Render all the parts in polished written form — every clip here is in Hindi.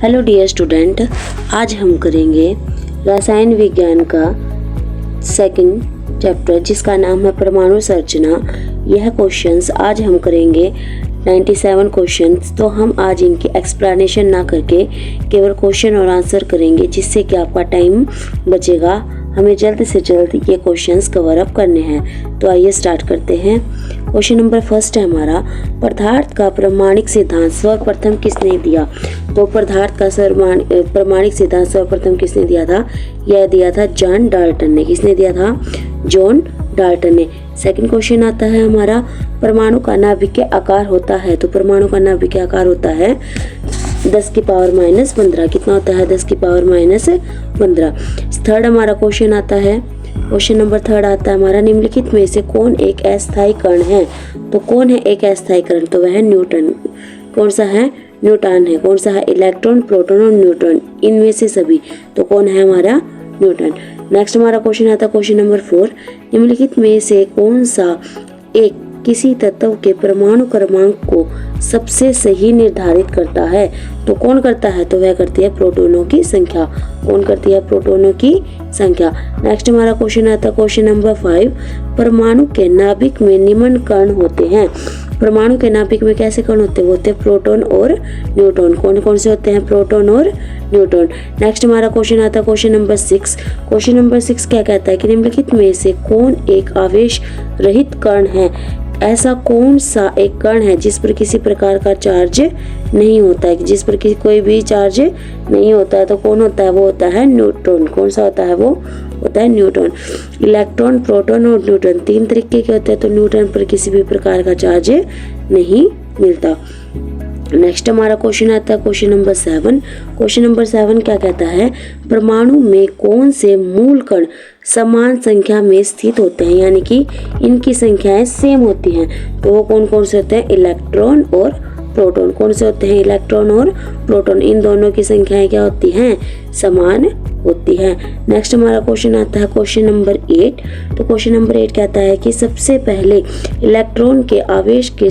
हेलो डियर स्टूडेंट, आज हम करेंगे रसायन विज्ञान का सेकंड चैप्टर जिसका नाम है परमाणु संरचना। यह क्वेश्चंस आज हम करेंगे 97 क्वेश्चंस। तो हम आज इनकी एक्सप्लेनेशन ना करके केवल क्वेश्चन और आंसर करेंगे, जिससे कि आपका टाइम बचेगा। हमें जल्द से जल्द ये क्वेश्चंस कवर अप करने हैं। तो आइए स्टार्ट करते हैं। क्वेश्चन नंबर फर्स्ट है हमारा, पदार्थ का प्रमाणिक सिद्धांत सर्वप्रथम किसने दिया? तो पदार्थ का प्रमाणिक सिद्धांत सर्वप्रथम किसने दिया था? यह दिया था जॉन डाल्टन ने। किसने दिया था? जॉन डाल्टन ने। सेकंड क्वेश्चन आता है हमारा, परमाणु का नाभिकीय आकार होता है। तो परमाणु का नाभिकीय आकार होता है 10 की पावर माइनस 15। कितना होता है? 10 की पावर माइनस 15। थर्ड हमारा क्वेश्चन आता है, क्वेश्चन नंबर थर्ड आता है हमारा, निम्नलिखित में से कौन एक अस्थायी कण है? तो कौन है एक अस्थायी कण? तो वह न्यूटन। कौन सा है? न्यूटन है। कौन सा है? इलेक्ट्रॉन, प्रोटॉन और न्यूट्रॉन, इनमें से सभी। तो कौन है हमारा? न्यूटन। नेक्स्ट हमारा क्वेश्चन आता है क्वेश्चन नंबर 4, निम्नलिखित में से कौन सा एक किसी तत्व के परमाणु क्रमांक को सबसे सही निर्धारित करता है? तो कौन करता है? तो वह करती है प्रोटॉनों की संख्या। कौन करती है? प्रोटॉनों की संख्या। नेक्स्ट हमारा क्वेश्चन आता है क्वेश्चन नंबर 5, परमाणु के नाभिक में निम्न कण होते हैं। परमाणु के नाभिक में कैसे कण होते हैं? वो होते हैं प्रोटॉन और न्यूट्रॉन। कौन कौन से होते हैं? प्रोटॉन और न्यूट्रॉन। नेक्स्ट हमारा क्वेश्चन आता है क्वेश्चन नंबर 6। क्वेश्चन नंबर 6 क्या कहता है कि निम्नलिखित में से कौन एक आवेश रहित कण है? ऐसा कौन सा एक कण है जिस पर किसी प्रकार का चार्ज नहीं होता है? जिस पर कोई भी चार्ज नहीं होता है। तो कौन होता है? वो होता है न्यूट्रॉन। कौन सा होता है? वो होता है न्यूट्रॉन। इलेक्ट्रॉन, प्रोटॉन और न्यूट्रॉन तीन तरीके के होते हैं। तो न्यूट्रॉन पर किसी भी प्रकार का चार्ज नहीं मिलता। नेक्स्ट हमारा क्वेश्चन आता है क्वेश्चन नंबर 7। क्वेश्चन नंबर 7 क्या कहता है, परमाणु में कौन से मूल कण समान संख्या में स्थित होते हैं, यानी कि इनकी संख्याएं सेम होती हैं? तो वो कौन कौन से होते हैं? इलेक्ट्रॉन और प्रोटॉन। कौन से होते हैं? इलेक्ट्रॉन और प्रोटॉन। इन दोनों की संख्याएं क्या होती हैं? समान होती है। नेक्स्ट हमारा क्वेश्चन आता है क्वेश्चन नंबर 8। तो क्वेश्चन नंबर 8 कहता है कि सबसे पहले इलेक्ट्रॉन के आवेश के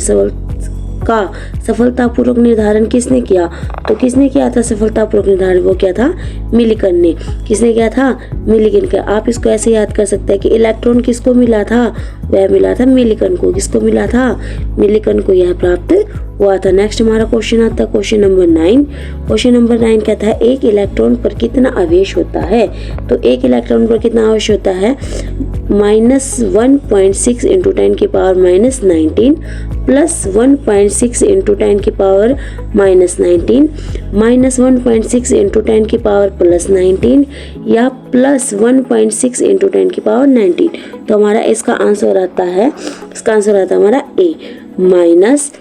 का सफलतापूर्वक निर्धारण किसने किया? तो किसने किया था सफलतापूर्वक निर्धारण? वो क्या था? मिलिकन ने। किसने किया था? मिलिकन का। आप इसको ऐसे याद कर सकते हैं कि इलेक्ट्रॉन किसको मिला था? वह मिला था मिलिकन को। किसको मिला था? मिलिकन को यह प्राप्त हुआ था। नेक्स्ट हमारा क्वेश्चन आता है क्वेश्चन नंबर 9। क्वेश्चन नंबर 9 कहता है एक इलेक्ट्रॉन पर कितना आवेश होता है? तो एक इलेक्ट्रॉन पर कितना आवेश होता है? -1.6 × 10 की पावर -19 प्लस 1.6 × 10 की पावर -19 -1.6 × 10 की पावर +19 या प्लस 1.6 × 10 की पावर 19। तो हमारा इसका आंसर आता है हमारा ए माइनस।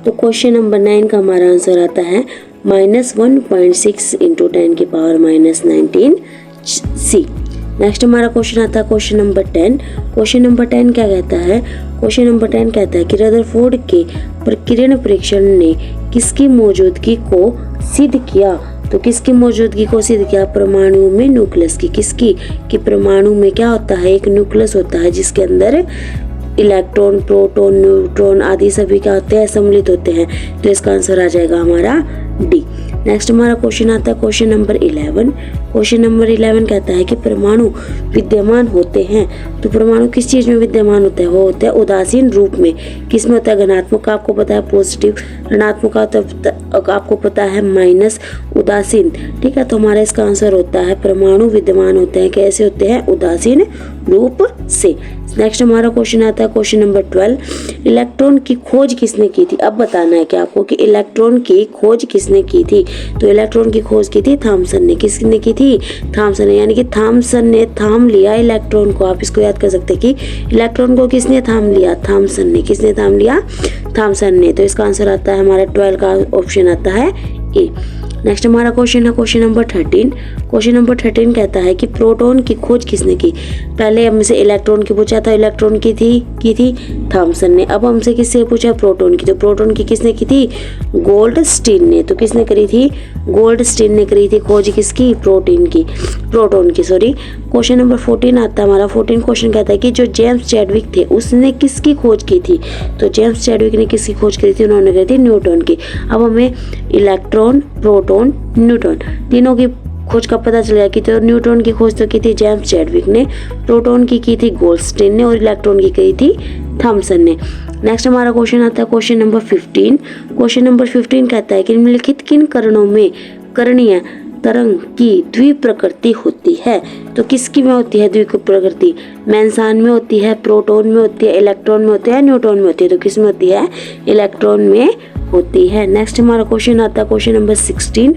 तो क्वेश्चन नंबर 9 का हमारा आंसर आता है -1.6 × 10 की पावर -19 सी। नेक्स्ट हमारा क्वेश्चन आता है क्वेश्चन नंबर 10। क्वेश्चन नंबर 10 क्या कहता है? क्वेश्चन नंबर 10 कहता है कि रदरफोर्ड के प्रकीर्णन परीक्षण ने किसकी मौजूदगी को सिद्ध किया? तो किसकी मौजूदगी को सिद्ध किया? परमाणु में न्यूक्लियस की। किसकी? कि परमाणु में क्या होता है? एक न्यूक्लियस होता है जिसके अंदर इलेक्ट्रॉन, प्रोटॉन, न्यूट्रॉन आदि सभी क्या होते हैं? सम्मिलित होते हैं। तो इसका आंसर आ जाएगा हमारा डी। नेक्स्ट हमारा क्वेश्चन आता है क्वेश्चन नंबर 11। क्वेश्चन नंबर 11 कहता है कि परमाणु विद्यमान होते हैं। तो परमाणु किस चीज में विद्यमान होता है? वो होता है उदासीन रूप में। किसमें होता है? घनात्मक का आपको पता है पॉजिटिव, ऋणात्मक का तो आपको पता है माइनस, उदासीन। ठीक है, तो हमारा इसका आंसर होता है परमाणु विद्यमान होते हैं। कैसे होते हैं? उदासीन रूप से। नेक्स्ट हमारा क्वेश्चन आता है क्वेश्चन नंबर 12, इलेक्ट्रॉन की खोज किसने की थी? अब बताना है कि आपको कि इलेक्ट्रॉन की खोज किसने की थी? तो इलेक्ट्रॉन की खोज की थी थॉमसन ने। किसने की थी? थॉमसन ने। यानी कि थॉमसन ने थाम लिया इलेक्ट्रॉन को। आप इसको याद कर सकते हैं कि इलेक्ट्रॉन को किसने थाम लिया? थॉमसन ने। किसने थाम लिया? थॉमसन ने। तो इसका आंसर आता है हमारा 12 का ऑप्शन आता है ए। नेक्स्ट हमारा क्वेश्चन है क्वेश्चन नंबर 13। क्वेश्चन नंबर 13 कहता है कि प्रोटॉन की खोज किसने की। पहले हमसे इलेक्ट्रॉन की पूछा था, इलेक्ट्रॉन की थी थॉमसन ने। अब हमसे किससे पूछा, प्रोटॉन की। तो प्रोटॉन की किसने की थी, गोल्डस्टीन ने। तो किसने करी थी, गोल्डस्टीन ने करी थी खोज किसकी, प्रोटॉन की सॉरी। क्वेश्चन नंबर 14 आता है हमारा। 14 क्वेश्चन कहता है कि जो जेम्स चैडविक थे उसने किसकी खोज की थी। तो जेम्स चैडविक ने किसकी खोज करी थी, उन्होंने करी थी न्यूटन की। अब हमें इलेक्ट्रॉन, प्रोटॉन, न्यूटन तीनों की खोज का पता चल गया कि तो न्यूट्रॉन की खोज तो की थी जेम्स चैडविक ने, प्रोटॉन की थी गोल्डस्टीन ने और इलेक्ट्रॉन की करी थी थॉमसन ने। नेक्स्ट हमारा क्वेश्चन आता है क्वेश्चन नंबर 15। क्वेश्चन नंबर 15 कहता है कि निम्नलिखित किन कणों में करणीय तरंग की द्विप्रकृति होती है। तो किसकी में होती है द्विप्रकृति, मेंसान में होती है, प्रोटॉन में होती है, इलेक्ट्रॉन में होती है, न्यूट्रॉन में होती है। तो किस में होती है, इलेक्ट्रॉन में होती है। नेक्स्ट हमारा क्वेश्चन आता है क्वेश्चन नंबर 16।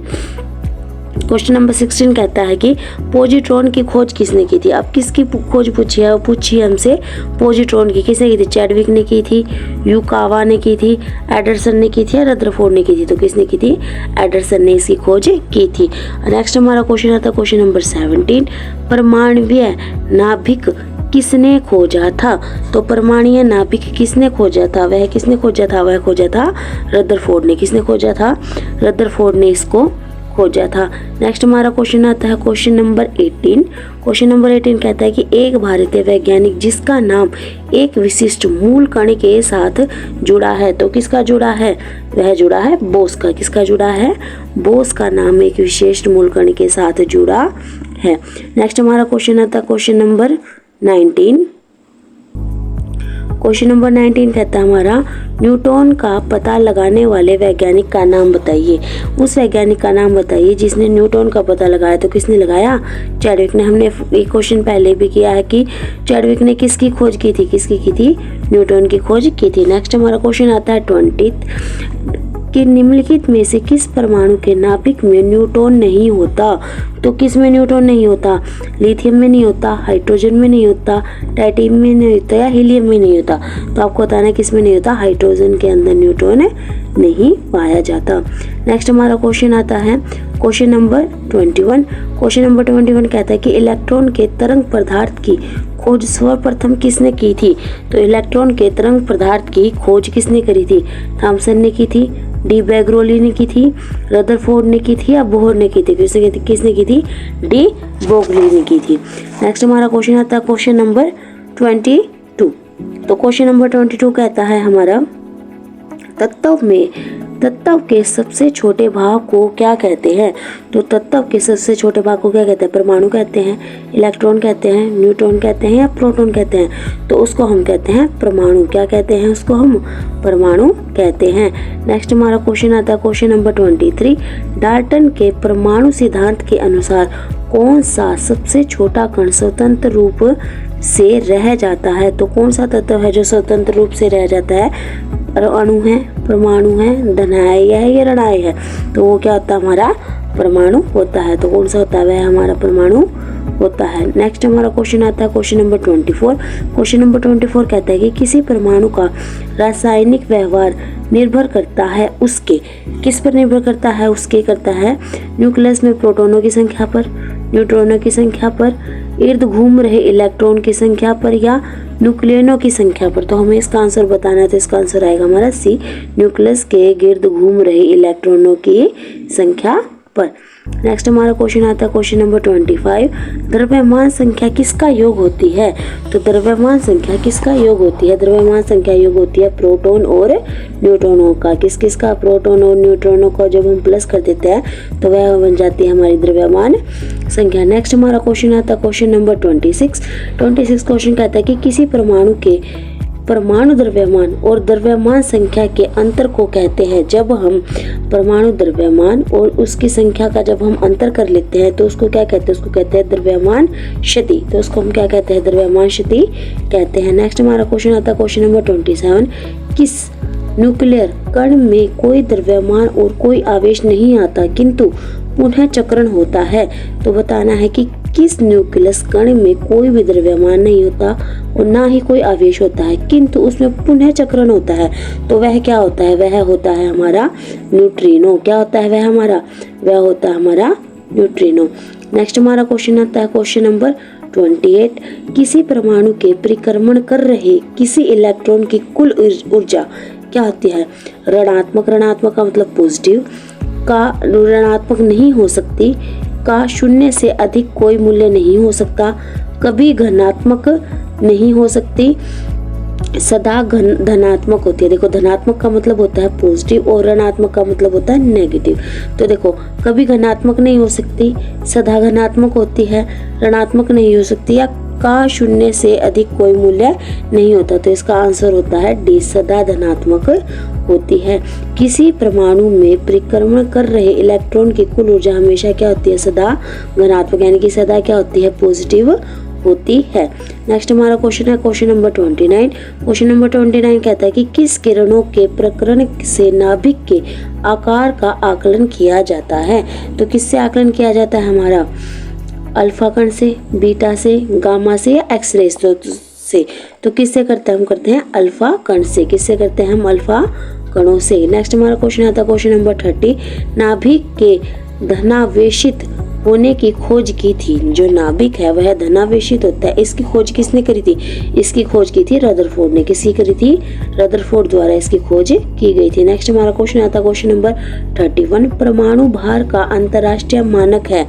क्वेश्चन नंबर 16 कहता है कि पॉजिट्रॉन की खोज किसने की थी। अब किसकी खोज पूछी है, पूछी हमसे पॉजिट्रॉन की। किसने की थी, चैडविक ने की थी, युकावा ने की थी, एडरसन ने की थी या रदरफोर्ड ने की थी। तो किसने की थी, एडरसन ने इसकी खोज की थी। नेक्स्ट हमारा क्वेश्चन आता है क्वेश्चन नंबर 17। परमाणवीय नाभिक किसने खोजा था। तो परमाणुीय नाभिक किसने खोजा था, वह किसने खोजा था, वह खोजा था रदरफोर्ड ने। किसने खोजा था, रदरफोर्ड ने इसको खोजा था। नेक्स्ट हमारा क्वेश्चन आता है क्वेश्चन नंबर 18। क्वेश्चन नंबर 18 कहता है कि एक भारतीय वैज्ञानिक जिसका नाम एक विशिष्ट मूल कण के साथ जुड़ा है। तो किसका जुड़ा है, वह जुड़ा है बोस का। किसका जुड़ा है, बोस का नाम एक विशिष्ट मूल कण के साथ जुड़ा है। नेक्स्ट हमारा क्वेश्चन आता है क्वेश्चन नंबर 19। क्वेश्चन नंबर 19 कहता है हमारा न्यूटन का पता लगाने वाले वैज्ञानिक का नाम बताइए। उस वैज्ञानिक का नाम बताइए जिसने न्यूटन का पता लगाया। तो किसने लगाया, चैडविक ने। हमने एक क्वेश्चन पहले भी किया है कि चैडविक ने किसकी खोज की थी, किसकी की थी, न्यूटन की खोज की थी। नेक्स्ट हमारा क्वेश्चन आता है 20 कि निम्नलिखित में से किस परमाणु के नाभिक में न्यूट्रॉन नहीं होता। तो किस में न्यूट्रॉन नहीं होता, लिथियम में नहीं होता, हाइड्रोजन में नहीं होता, टाइटेनियम में नहीं होता या हीलियम में नहीं होता। तो आपको बताना है किस में नहीं होता, हाइड्रोजन के अंदर न्यूट्रॉन नहीं पाया जाता। नेक्स्ट हमारा क्वेश्चन आता है क्वेश्चन नंबर 21। क्वेश्चन नंबर 21 कहता है कि इलेक्ट्रॉन के तरंग पदार्थ की खोज सर्वप्रथम किसने की थी। तो इलेक्ट्रॉन के तरंग पदार्थ की खोज किसने करी थी, थॉमसन ने की थी, डी ब्रेगली ने की थी, रदरफोर्ड ने की थी या बोहर ने की थी। किसने की थी, डी ब्रोगली ने की थी। नेक्स्ट हमारा क्वेश्चन आता है क्वेश्चन नंबर 22। तो क्वेश्चन नंबर 22 कहता है हमारा तत्व के सबसे छोटे भाग को क्या कहते हैं। तो तत्व के सबसे छोटे भाग को क्या कहते हैं, परमाणु कहते हैं, इलेक्ट्रॉन कहते हैं, न्यूट्रॉन कहते हैं या प्रोटॉन कहते हैं। तो उसको हम कहते हैं परमाणु। क्या कहते हैं, उसको हम परमाणु कहते हैं। नेक्स्ट हमारा क्वेश्चन आता है क्वेश्चन नंबर 23। डाल्टन के परमाणु सिद्धांत के अनुसार कौन सा सबसे छोटा कण स्वतंत्र रूप से रह जाता है। तो कौन सा तत्व है जो स्वतंत्र रूप से रह जाता है, अणु है, परमाणु है, धनाय है या ऋणाय है। तो वो क्या होता है, हमारा परमाणु होता है। तो कौन सा होता है, वह हमारा परमाणु होता है। नेक्स्ट हमारा क्वेश्चन आता है क्वेश्चन नंबर 24। क्वेश्चन नंबर 24 कहता है कि किसी परमाणु का रासायनिक व्यवहार निर्भर करता है उसके, किस पर निर्भर करता है, उसके करता है न्यूक्लियस में प्रोटॉनों की संख्या पर, न्यूट्रॉनों की संख्या पर, इर्द घूम रहे इलेक्ट्रॉन की संख्या पर या न्यूक्लियनों की संख्या पर। तो हमें इसका आंसर बताना है। तो इसका आंसर आएगा हमारा सी, न्यूक्लियस के गिर्द घूम रहे इलेक्ट्रॉनों की संख्या पर। नेक्स्ट हमारा क्वेश्चन आता है क्वेश्चन नंबर 25। द्रव्यमान संख्या किसका योग होती है। तो द्रव्यमान संख्या किसका योग होती है, द्रव्यमान संख्या योग होती है प्रोटॉन और न्यूट्रॉनों का। किस किस का, प्रोटॉन और न्यूट्रॉनों को जब हम प्लस कर देते हैं तो वह बन जाती है हमारी द्रव्यमान संख्या। नेक्स्ट हमारा क्वेश्चन आता है क्वेश्चन नंबर 26। क्वेश्चन कहता है कि किसी परमाणु के परमाणु द्रव्यमान और द्रव्यमान संख्या के अंतर को कहते हैं। जब हम परमाणु द्रव्यमान और उसकी संख्या का जब हम अंतर कर लेते हैं तो उसको क्या कहते हैं, उसको कहते हैं द्रव्यमान क्षति। तो उसको हम क्या कहते हैं, द्रव्यमान क्षति कहते हैं। नेक्स्ट हमारा क्वेश्चन आता है क्वेश्चन नंबर 27। किस न्यूक्लियर कण में कोई द्रव्यमान और कोई आवेश नहीं आता किंतु पुनः चक्रण होता है। तो बताना है कि किस न्यूक्लियस कण में कोई भी द्रव्यमान नहीं होता और ना ही कोई आवेश होता है किंतु उसमें पुनः चक्रण होता है। तो वह क्या होता है, वह होता है हमारा न्यूट्रिनो। क्या होता है, वह हमारा वह होता है हमारा न्यूट्रिनो। नेक्स्ट हमारा क्वेश्चन आता है क्वेश्चन नंबर 28। किसी परमाणु के परिक्रमण कर रहे किसी इलेक्ट्रॉन की कुल ऊर्जा क्या होती है? ऋणात्मक, ऋणात्मक का मतलब पॉजिटिव, का ऋणात्मक नहीं हो सकती, का शून्य से अधिक कोई मूल्य नहीं हो सकता, कभी धनात्मक नहीं हो सकती, सदा धनात्मक होती है। देखो धनात्मक का मतलब होता है पॉजिटिव और ऋणात्मक का मतलब होता है नेगेटिव। तो देखो कभी धनात्मक नहीं हो सकती, सदा धनात्मक होती है, ऋणात्मक नहीं हो सकती, या का शून्य से अधिक कोई मूल्य नहीं होता। तो इसका आंसर होता है डी, सदा धनात्मक होती है। किसी परमाणु में परिक्रमण कर रहे इलेक्ट्रॉन की कुल ऊर्जा हमेशा क्या होती है? सदा धनात्मक, यानी कि सदा क्या होती है? पॉजिटिव होती है। नेक्स्ट हमारा क्वेश्चन है क्वेश्चन नंबर 29। क्वेश्चन नंबर 29 कहता है कि किस किरणों के प्रकरण से नाभिक के आकार का आकलन किया जाता है? तो किससे आकलन किया जाता है हमारा? अल्फा कण से, बीटा से, गामा से या एक्सरे से? तो किससे करते हैं? हम करते हैं अल्फा कण से। किससे करते हैं हम? अल्फा कणों से। नेक्स्ट हमारा क्वेश्चन आता है क्वेश्चन नंबर 30। नाभिक के धनावेशित होने की खोज की थी। जो नाभिक है वह धनावेशित होता है, इसकी खोज किसने करी थी? इसकी खोज की थी रदरफोर्ड ने। किसकी करी थी? रदरफोर्ड द्वारा इसकी खोज की गई थी। नेक्स्ट हमारा क्वेश्चन आता है क्वेश्चन नंबर 31। परमाणु भार का अंतरराष्ट्रीय मानक है।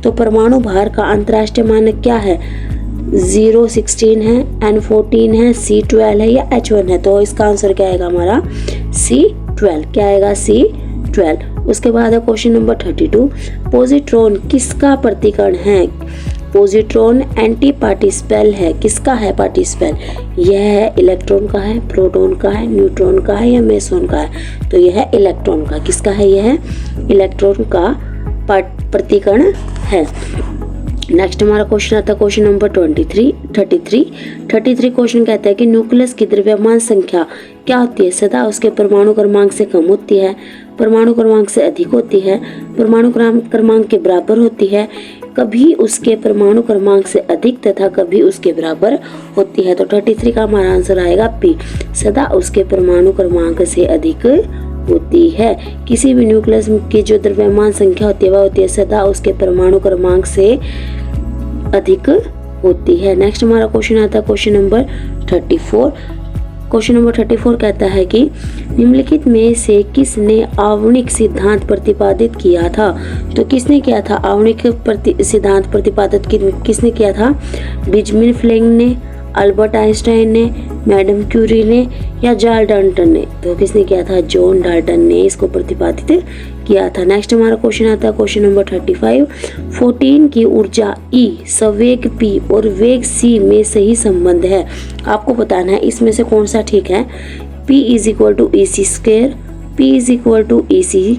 तो परमाणु भार का अंतरराष्ट्रीय मानक क्या है? 016 है, N14 है, C12 है या H1 है? तो इसका आंसर क्या आएगा हमारा? C12। क्या आएगा? C12। उसके बाद है क्वेश्चन नंबर 32। पॉजिट्रॉन किसका प्रतिकरण है? पॉजिट्रॉन एंटी पार्टिसिपल है। किसका है पार्टिसिपल? यह है इलेक्ट्रॉन का है, प्रोटॉन का है, न्यूट्रॉन का है या मेसॉन का है? तो यह है इलेक्ट्रॉन का। किसका है? यह इलेक्ट्रॉन का प्रतिकरण है। नेक्स्ट हमारा क्वेश्चन आता है क्वेश्चन नंबर 33 क्वेश्चन कहता है कि न्यूक्लियस की द्रव्यमान संख्या क्या होती है? सदा उसके परमाणु क्रमांक से कम होती है, परमाणु क्रमांक से अधिक होती है, परमाणु क्रमांक के बराबर होती है, कभी उसके परमाणु क्रमांक से अधिक तथा कभी उसके बराबर होती है। तो 33 का हमारा आंसर आएगा पी, सदा उसके परमाणु क्रमांक से अधिक होती है। किसी भी न्यूक्लियस की जो द्रव्यमान संख्या होती है वह होती है सदा उसके परमाणु क्रमांक से अधिक होती है। नेक्स्ट हमारा क्वेश्चन आता है क्वेश्चन नंबर 34। क्वेश्चन नंबर 34 कहता है कि निम्नलिखित में से किसने आणविक सिद्धांत प्रतिपादित किया था? तो किसने किया था आणविक सिद्धांत प्रतिपादित किसने किया था? बेंजामिन फ्लैंक ने, अल्बर्ट आइंस्टाइन ने, मैडम क्यूरी ने या जॉन डाल्टन ने? तो किसने किया था? जॉन डाल्टन ने इसको प्रतिपादित किया था। नेक्स्ट हमारा क्वेश्चन आता है क्वेश्चन नंबर 35। 14 की ऊर्जा E, संवेग P और वेग C में सही संबंध है। आपको बताना है इसमें से कौन सा ठीक है। P is equal to EC², P is equal to EC,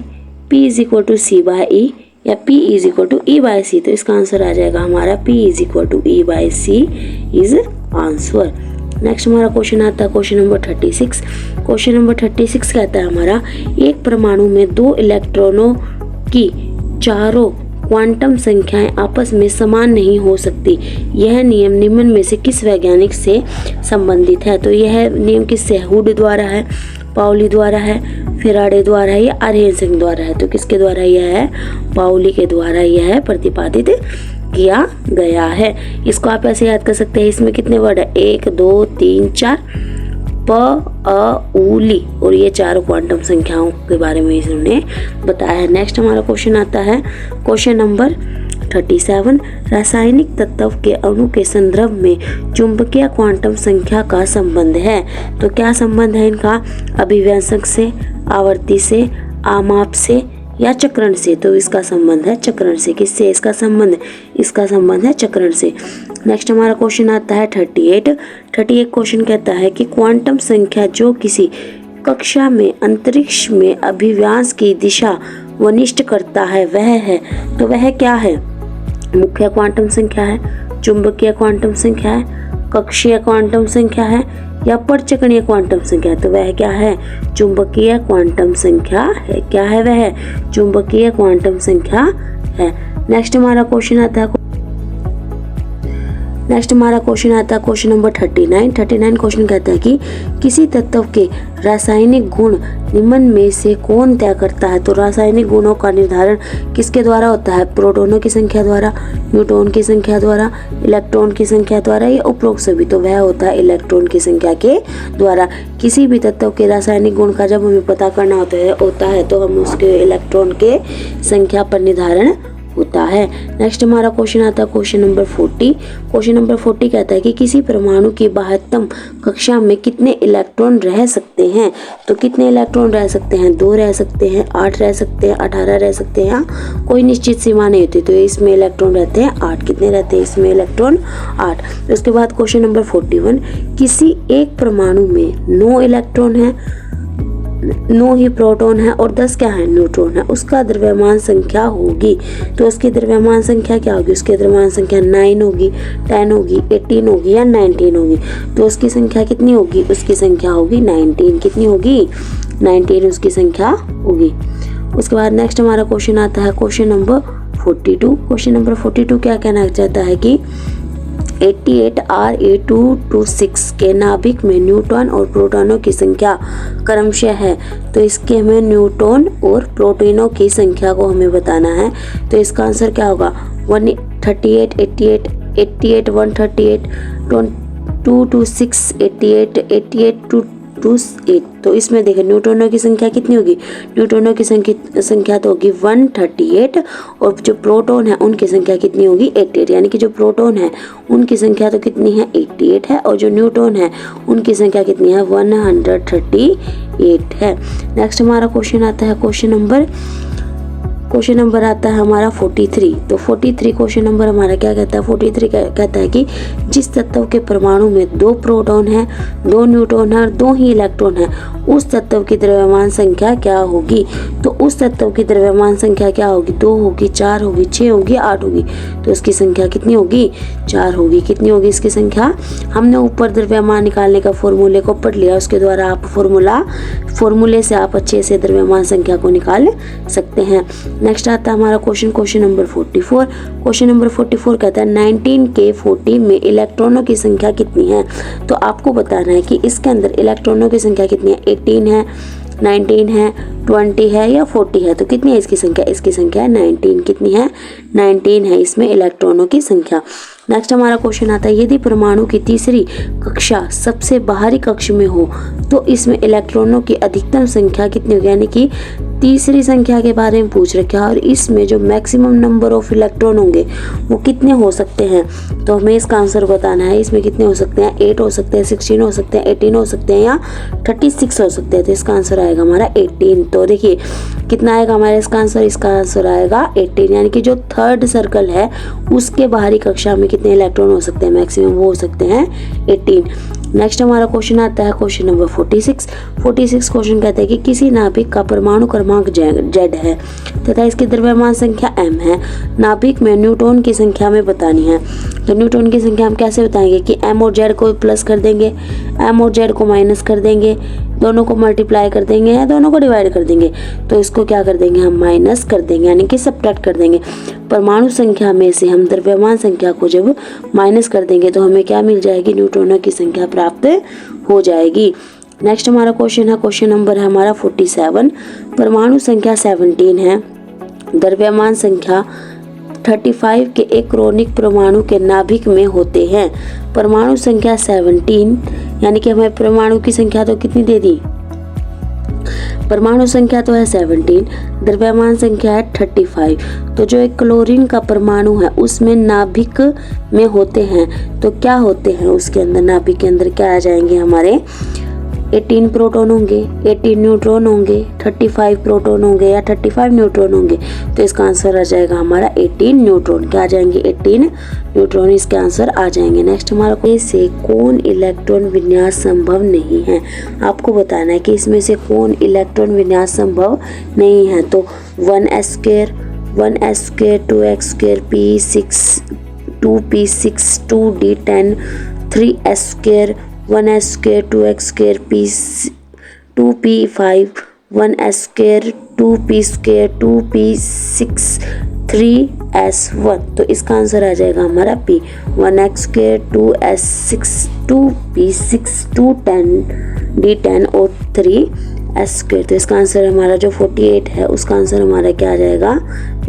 P is equal to C/E या P is equal to E/C। तो इसका आंसर आ जाएगा हमारा P is equal to E/C is answer. Next हमारा क्वेश्चन आता है क्वेश्चन नंबर 36। क्वेश्चन नंबर 36 कहता है हमारा एक परमाणु में दो इलेक्ट्रॉनों की चारों क्वांटम संख्याएं आपस में समान नहीं हो सकती। यह नियम निम्न में से किस वैज्ञानिक से संबंधित है? तो यह नियम किससे? हुड द्वारा है, पाउली द्वारा है, फेराडे द्वारा है या अरहेंसन द्वारा है? तो किसके द्वारा यह है? पाउली के द्वारा यह प्रतिपादित किया गया है। इसको आप ऐसे याद कर सकते हैं। इसमें कितने वर्ड है? 1 2 3 4 प अ उ ली, और ये चारों क्वांटम संख्याओं के बारे में इन्होंने बताया है। नेक्स्ट हमारा क्वेश्चन आता है क्वेश्चन नंबर 37। रासायनिक तत्व के अणु के संदर्भ में चुंबकीय क्वांटम संख्या का संबंध है। तो क्या संबंध है इनका? अभिव्यंजक से, आवर्ती से, आमाप से या चक्रण से? तो इसका संबंध है चक्रण से। किससे इसका संबंध? इसका संबंध है चक्रण से। नेक्स्ट हमारा क्वेश्चन आता है 38 क्वेश्चन कहता है कि क्वांटम संख्या जो किसी कक्षा में अंतरिक्ष में अभिव्यास की दिशा वनिष्ठ करता है वह है। तो वह क्या है? मुख्य क्वांटम संख्या है, चुंबकीय क्वांटम संख्या है, कक्षीय क्वांटम संख्या है या परचक्रणीय क्वांटम संख्या? तो वह क्या है? चुंबकीय क्वांटम संख्या है। क्या है वह? चुंबकीय क्वांटम संख्या है। नेक्स्ट हमारा क्वेश्चन आता है नेक्स्ट हमारा क्वेश्चन आता है क्वेश्चन नंबर 39 क्वेश्चन कहता है कि किसी तत्व के रासायनिक गुण निम्न में से कौन तय करता है। तो रासायनिक गुणों का निर्धारण किसके द्वारा होता है? प्रोटॉनों की संख्या द्वारा, न्यूट्रॉन की संख्या द्वारा, इलेक्ट्रॉन की संख्या द्वारा या उपरोक्त सभी। तो वह होता है इलेक्ट्रॉन की संख्या के द्वारा। किसी भी तत्व के रासायनिक गुण का जब हमें पता करना होता है तो हम उसके इलेक्ट्रॉन के संख्या पर निर्धारण होता है। नेक्स्ट हमारा क्वेश्चन आता है क्वेश्चन नंबर 40। क्वेश्चन नंबर 40 कहता है कि किसी परमाणु की बाह्यतम कक्षा में कितने इलेक्ट्रॉन रह सकते हैं। तो कितने इलेक्ट्रॉन रह सकते हैं? 2 रह सकते हैं, 8 रह सकते हैं, 18 रह सकते हैं, कोई निश्चित सीमा नहीं होती। तो इसमें इलेक्ट्रॉन रहते हैं 8। कितने रहते हैं इसमें इलेक्ट्रॉन? 8। उसके बाद क्वेश्चन नंबर 41, किसी एक परमाणु में 9 इलेक्ट्रॉन है, 9 ही प्रोटॉन है और 10 क्या है? न्यूट्रॉन है। उसका द्रव्यमान संख्या होगी। तो उसकी द्रव्यमान संख्या क्या होगी? उसकी द्रव्यमान संख्या 9 होगी, 10 होगी, 18 होगी या 19 होगी। तो उसकी संख्या कितनी होगी? उसकी संख्या होगी 19। कितनी होगी? 19 उसकी संख्या होगी। उसके बाद नेक्स्ट हमारा क्वेश्चन आता है क्वेश्चन नंबर 42। क्वेश्चन नंबर 42 क्या कहना चाहता है कि 88Ra226 के नाभिक में न्यूट्रॉन और प्रोटॉनों की संख्या क्रमशः है। तो इसके हमें न्यूट्रॉन और प्रोटॉनों की संख्या को हमें बताना है। तो इसका आंसर क्या होगा? 138, 88, 88, 138, 226, 88, 88, 228। तो इसमें देखें न्यूट्रॉनों की संख्या कितनी होगी? न्यूट्रॉनों की संख्या तो होगी 138 और जो प्रोटॉन है उनकी संख्या कितनी होगी? 88। यानी कि जो प्रोटॉन है उनकी संख्या तो कितनी है? 88 है और जो न्यूट्रॉन है उनकी संख्या कितनी है? 138 है। नेक्स्ट हमारा क्वेश्चन आता है क्वेश्चन नंबर आता है हमारा 43। तो 43 क्वेश्चन नंबर हमारा क्या कहता है? 43 कहता है कि जिस तत्व के परमाणु में 2 प्रोटॉन है, 2 न्यूट्रॉन है और 2 ही इलेक्ट्रॉन है, उस तत्व की द्रव्यमान संख्या क्या होगी? तो उस तत्व की द्रव्यमान संख्या क्या होगी? 2 होगी, 4 होगी, 6 होगी, 8 होगी। तो इसकी संख्या कितनी होगी? 4 होगी। कितनी होगी इसकी संख्या? हमने ऊपर द्रव्यमान निकालने का फॉर्मूले को पढ़ लिया, उसके द्वारा आप फॉर्मूले से आप अच्छे से द्रव्यमान संख्या को निकाल सकते हैं। नेक्स्ट आता है हमारा क्वेश्चन नंबर 44। क्वेश्चन नंबर 44 कहता है 19K40 में इलेक्ट्रॉनों की संख्या कितनी है। तो आपको बताना है कि इसके अंदर इलेक्ट्रॉनों की संख्या कितनी है? 18 है, 19 है, 20 है या 40 है। तो कितनी है इसकी संख्या? इसकी संख्या है 19। कितनी है? 19 है इसमें इलेक्ट्रॉनों की संख्या। नेक्स्ट हमारा क्वेश्चन आता है यदि परमाणु की तीसरी कक्षा सबसे बाहरी कक्ष में हो तो इसमें इलेक्ट्रॉनों की अधिकतम संख्या कितनी होगी। यानी कि तीसरी संख्या के बारे में पूछ रखा है और इसमें जो मैक्सिमम नंबर ऑफ इलेक्ट्रॉन होंगे वो कितने हो सकते हैं। तो हमें इसका आंसर बताना है। इसमें कितने हो सकते हैं? 8 हो सकते हैं, 16 हो सकते हैं, 18 हो सकते हैं या 36 हो सकते हैं। तो इसका आंसर आएगा हमारा 18। तो देखिए कितना आएगा हमारा इसका आंसर? इसका आंसर आएगा 18। यानी कि जो थर्ड सर्कल है उसके बाहरी कक्षा में कितने इलेक्ट्रॉन हो सकते हैं? मैक्सिमम वो हो सकते हैं 18। नेक्स्ट हमारा क्वेश्चन आता है क्वेश्चन नंबर 46 क्वेश्चन कहता है कि किसी नाभिक का परमाणु क्रमांक Z है तथा इसकी द्रव्यमान संख्या m है। नाभिक में न्यूट्रॉन की संख्या में बतानी है। तो न्यूट्रॉन की संख्या हम कैसे बताएंगे कि m और z को प्लस कर देंगे, m और z को माइनस कर देंगे, दोनों को मल्टीप्लाई कर देंगे या दोनों को डिवाइड कर देंगे। तो इसको क्या कर देंगे? हम माइनस कर देंगे यानी कि सब्ट्रैक्ट कर देंगे। परमाणु संख्या में से हम द्रव्यमान संख्या को जब माइनस कर देंगे तो हमें क्या मिल जाएगी? न्यूट्रॉनों की संख्या प्राप्त हो जाएगी। नेक्स्ट हमारा क्वेश्चन है क्वेश्चन नंबर है हमारा 47। परमाणु संख्या 17 है, द्रव्यमान संख्या 35 के एक क्रोनिक परमाणु के नाभिक में होते हैं। परमाणु संख्या 17 यानी कि हमें परमाणु की संख्या तो कितनी दे दी? परमाणु संख्या तो है 17, द्रव्यमान संख्या है 35। तो जो एक क्लोरीन का परमाणु है उसमें नाभिक में होते हैं तो क्या होते हैं? उसके अंदर नाभिक के अंदर क्या आ जाएंगे हमारे? 18 प्रोटॉन होंगे, 18 न्यूट्रॉन होंगे, 35 प्रोटॉन होंगे या 35 न्यूट्रॉन होंगे। तो इसका आंसर आ जाएगा हमारा 18 न्यूट्रॉन। क्या आ जाएंगे? 18 न्यूट्रॉन इसके आंसर आ जाएंगे। नेक्स्ट हमारा से कौन इलेक्ट्रॉन विन्यास संभव नहीं है। आपको बताना है कि इसमें से कौन इलेक्ट्रॉन विन्यास संभव नहीं है। तो 1s2, 1s2, 2x2, p6, 2p6, 2d10, 3s2, 1s2, 2x2, 2p5, 1s2, 2p2, 2p6, 3 2s1, तो इसका आंसर आ जाएगा हमारा p। 1x² 2s6 2p6 210 d10 और 3s², तो इसका आंसर हमारा जो 48 है उसका आंसर हमारा क्या आ जाएगा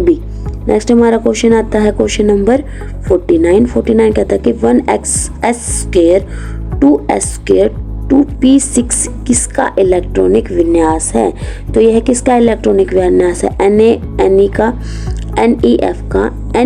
b। नेक्स्ट हमारा क्वेश्चन आता है क्वेश्चन नंबर 49 कहता है कि 1x² 2s² 2p6 किसका इलेक्ट्रॉनिक विन्यास है। तो यह किसका इलेक्ट्रॉनिक विन्यास है, Na का, NeF का, Na+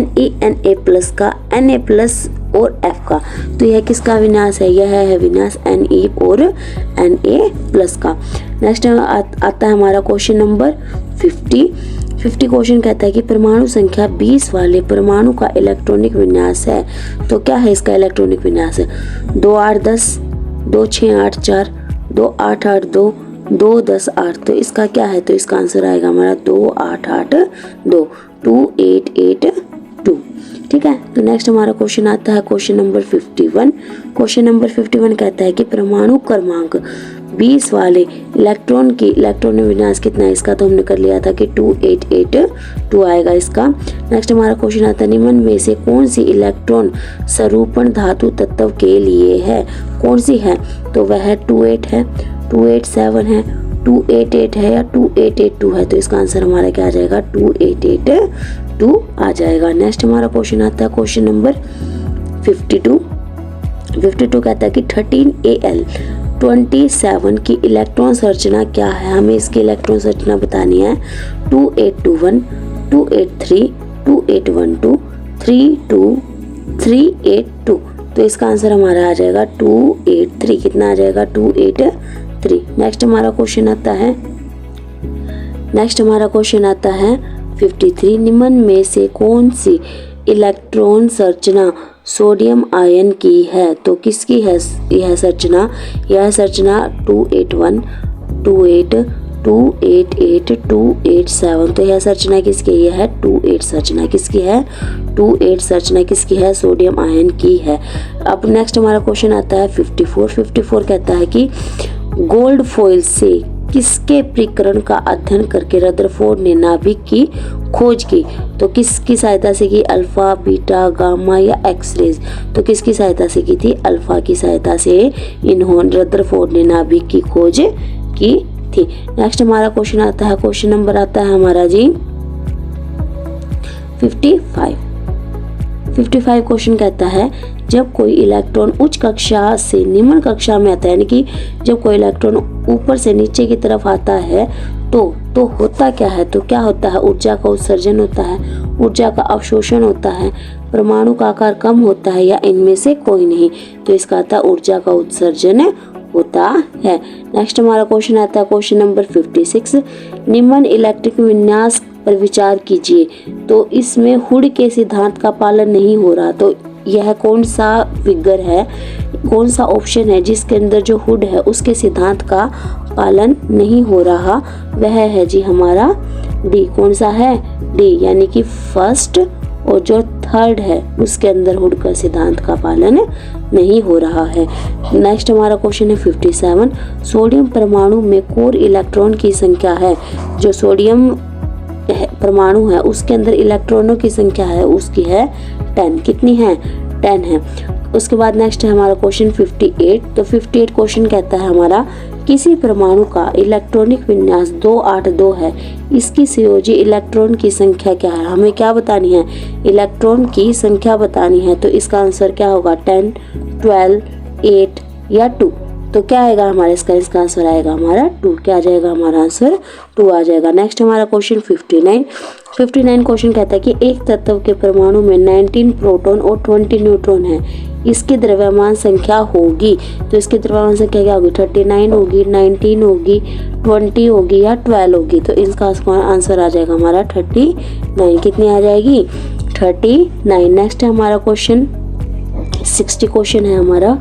का, Na+ और F का। तो यह किसका विन्यास है, यह है विन्यास Ne और Na+ का। नेक्स्ट आता है हमारा क्वेश्चन नंबर 50 क्वेश्चन कहता है कि परमाणु संख्या 20 वाले परमाणु का इलेक्ट्रॉनिक विन्यास है। तो क्या है इसका इलेक्ट्रॉनिक विन्यास है, 2 8 10 2 6 8 4 2 8 8 2 2 10 8, तो इसका क्या है, तो इसका आंसर आएगा हमारा 2 8 8 2 2 8 8 2। ठीक है, तो नेक्स्ट हमारा क्वेश्चन आता है क्वेश्चन नंबर 51 कहता है कि परमाणु क्रमांक 20 वाले इलेक्ट्रॉन की इलेक्ट्रॉनिक विन्यास कितना है। इसका तो हमने कर लिया था कि 2882 आएगा इसका। नेक्स्ट हमारा क्वेश्चन आता है निम्न में से कौन सी इलेक्ट्रॉन सरूपण धातु तत्व के लिए है, कौन सी है। तो वह 28 है, 287 है, 288 है या 2882 है। तो इसका आंसर हमारा क्या आ जाएगा, 2882 आ जाएगा। नेक्स्ट हमारा क्वेश्चन आता है क्वेश्चन नंबर 52 कहता है कि 13Al27 की इलेक्ट्रॉन संरचना क्या है। हमें इसकी इलेक्ट्रॉन संरचना बतानी है। 2821 283 2812 32 382, तो इसका आंसर हमारा आ जाएगा 283। कितना आ जाएगा, 283। नेक्स्ट हमारा क्वेश्चन आता है 53 निम्न में से कौन सी इलेक्ट्रॉन संरचना सोडियम आयन की है। तो किसकी है यह संरचना, 281 28 288 287, तो यह संरचना किसकी है, यह है 28 संरचना किसकी है, 28 संरचना किसकी है, सोडियम आयन की है। अब नेक्स्ट हमारा क्वेश्चन आता है 54 कहता है कि गोल्ड फॉइल से किसके प्रकीर्णन का अध्ययन करके रदरफोर्ड ने नाभिक की खोज की। तो किसकी सहायता से की, अल्फा बीटा गामा या एक्सरेज। तो किसकी सहायता से की थी, अल्फा की सहायता से इन्होंने रदरफोर्ड ने नाभिक की खोज की थी। नेक्स्ट हमारा क्वेश्चन आता है, क्वेश्चन नंबर आता है हमारा जी 55 क्वेश्चन कहता है जब कोई इलेक्ट्रॉन उच्च कक्षा से निम्न कक्षा में आता है, यानी कि जब कोई इलेक्ट्रॉन ऊपर से नीचे की तरफ आता है तो होता क्या है, तो क्या होता है, ऊर्जा का उत्सर्जन होता है, ऊर्जा का अवशोषण होता है, परमाणु का आकार कम होता है या इनमें से कोई नहीं। तो इसका आता है ऊर्जा का उत्सर्जन होता है। नेक्स्ट हमारा क्वेश्चन आता है क्वेश्चन नंबर 56 निम्न इलेक्ट्रिक विन्यास पर विचार कीजिए। तो इसमें हुड के सिद्धांत का पालन नहीं हो रहा। तो यह कौन सा फिगर है, कौन सा ऑप्शन है जिसके अंदर जो हुड है उसके सिद्धांत का पालन नहीं हो रहा, वह है जी हमारा डी। कौन सा है, डी, यानी कि फर्स्ट और जो थर्ड है उसके अंदर हुड का सिद्धांत का पालन नहीं हो रहा है। नेक्स्ट हमारा क्वेश्चन है 57 सोडियम परमाणु में कोर इलेक्ट्रॉन की संख्या है। जो सोडियम परमाणु है उसके अंदर इलेक्ट्रॉनों की संख्या है उसकी है 10। कितनी है, 10 है। उसके बाद नेक्स्ट है हमारा क्वेश्चन 58। तो 58 क्वेश्चन कहता है हमारा किसी परमाणु का इलेक्ट्रॉनिक विन्यास 282 है, इसकी संयोजी इलेक्ट्रॉन की संख्या क्या है। हमें क्या बतानी है, इलेक्ट्रॉन की संख्या बतानी है। तो इसका आंसर क्या होगा, 10 12 8 या 2। तो क्या आएगा हमारा इसका आंसर आएगा हमारा 2। क्या आ जाएगा हमारा आंसर 2 आ जाएगा। नेक्स्ट हमारा क्वेश्चन 59 क्वेश्चन कहता है कि एक तत्व के परमाणु में 19 प्रोटॉन और 20 न्यूट्रॉन है, इसकी द्रव्यमान संख्या होगी। तो इसकी द्रव्यमान संख्या क्या होगी, 39 होगी, 19 होगी, 20 होगी या 12 होगी। तो इसका आंसर आ जाएगा हमारा 39। कितनी आ जाएगी, 39। नेक्स्ट है हमारा क्वेश्चन 60 क्वेश्चन है हमारा